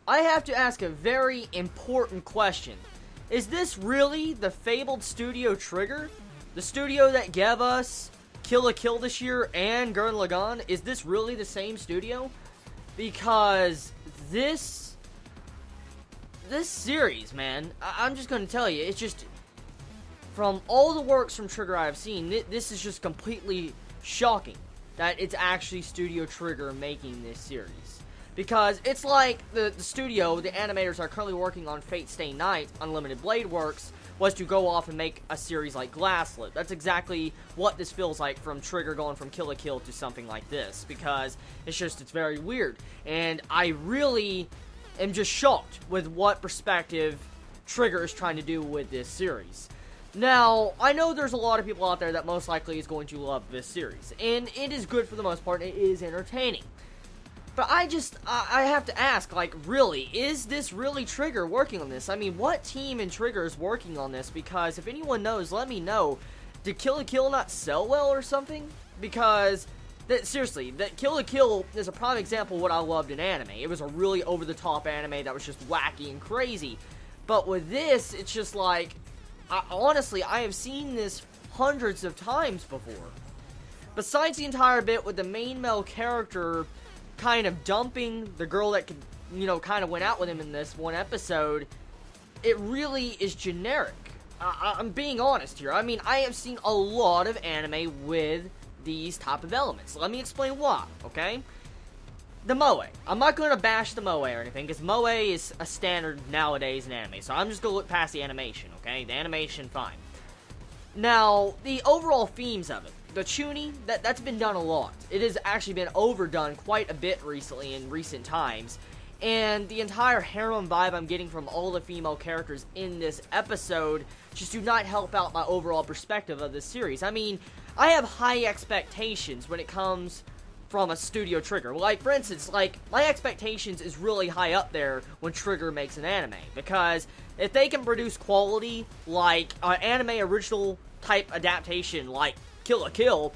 I have to ask a very important question. Is this really the fabled Studio Trigger? The studio that gave us Kill la Kill this year and Gurren Lagann? Is this really the same studio? Because this series, man, I'm just gonna tell you, it's just, from all the works from Trigger I've seen, this is just completely shocking that it's actually Studio Trigger making this series. Because it's like the studio, the animators are currently working on Fate Stay Night, Unlimited Blade Works, was to go off and make a series like Gaslit. That's exactly what this feels like from Trigger going from Kill la Kill to something like this. Because it's very weird. And I really am just shocked with what perspective Trigger is trying to do with this series. Now, I know there's a lot of people out there that most likely is going to love this series. And it is good for the most part, it is entertaining. But I have to ask, like, really, is this really Trigger working on this? I mean, what team in Trigger is working on this? Because if anyone knows, let me know. Did Kill la Kill not sell well or something? Because, seriously, that Kill la Kill is a prime example of what I loved in anime. It was a really over-the-top anime that was just wacky and crazy. But with this, it's just like, honestly, I have seen this hundreds of times before. Besides the entire bit with the main male character kind of dumping the girl that could, kind of went out with him in this one episode, it really is generic. I'm being honest here. I mean, I have seen a lot of anime with these type of elements. Let me explain why, okay? The moe. I'm not going to bash the moe or anything, because moe is a standard nowadays in anime, so I'm just going to look past the animation, okay? The animation, fine. Now, the overall themes of it. The Chuni, that's been done a lot. It has actually been overdone quite a bit recently in recent times. And the entire harem vibe I'm getting from all the female characters in this episode just do not help out my overall perspective of this series. I mean, I have high expectations when it comes from a Studio Trigger. Like, for instance, like, my expectations is really high up there when Trigger makes an anime. Because if they can produce quality, like, an anime original type adaptation, like Kill la Kill,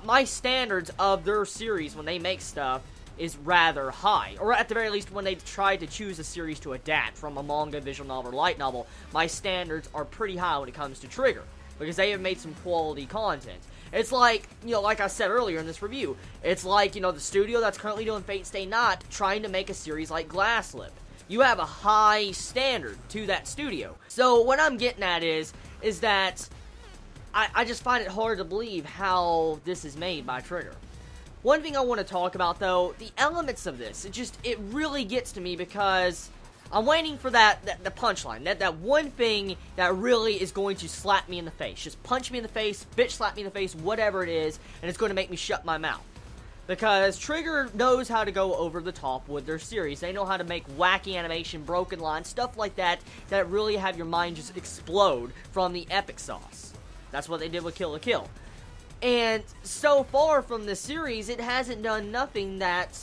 my standards of their series when they make stuff is rather high. Or at the very least, when they try to choose a series to adapt from a manga, visual novel, or light novel, my standards are pretty high when it comes to Trigger. Because they have made some quality content. It's like, like I said earlier in this review, it's like, the studio that's currently doing Fate Stay Night trying to make a series like Gaslit. You have a high standard to that studio. So what I'm getting at is that I just find it hard to believe how this is made by Trigger. One thing I want to talk about, though, the elements of this, it really gets to me because I'm waiting for the punchline, that one thing that really is going to slap me in the face. Just punch me in the face, bitch slap me in the face, whatever it is, and it's going to make me shut my mouth. Because Trigger knows how to go over the top with their series. They know how to make wacky animation, broken lines, stuff like that really have your mind just explode from the epic sauce. That's what they did with Kill la Kill. And so far from this series, it hasn't done nothing that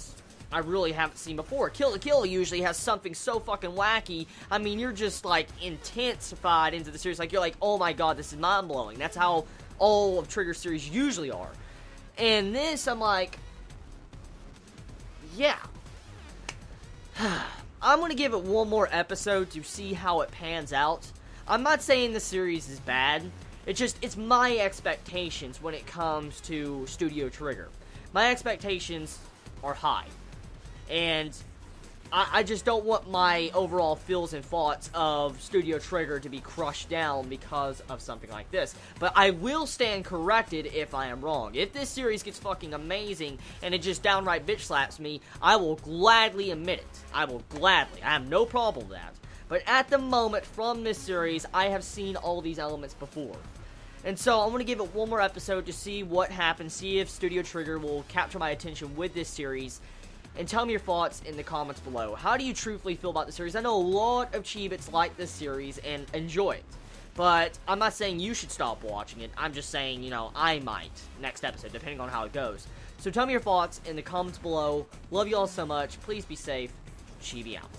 I really haven't seen before. Kill la Kill usually has something so fucking wacky. I mean, you're just, like, intensified into the series. Like, you're like, oh my god, this is mind-blowing. That's how all of Trigger series usually are. And this, I'm like, yeah. I'm gonna give it one more episode to see how it pans out. I'm not saying the series is bad. It's my expectations when it comes to Studio Trigger. My expectations are high. And I just don't want my overall feels and thoughts of Studio Trigger to be crushed down because of something like this. But I will stand corrected if I am wrong. If this series gets fucking amazing and it just downright bitch slaps me, I will gladly admit it. I will gladly. I have no problem with that. But at the moment, from this series, I have seen all these elements before. And so, I'm going to give it one more episode to see what happens, see if Studio Trigger will capture my attention with this series, and tell me your thoughts in the comments below. How do you truthfully feel about the series? I know a lot of Chibits like this series and enjoy it, but I'm not saying you should stop watching it. I'm just saying, I might next episode, depending on how it goes. So tell me your thoughts in the comments below. Love you all so much. Please be safe. Chibi out.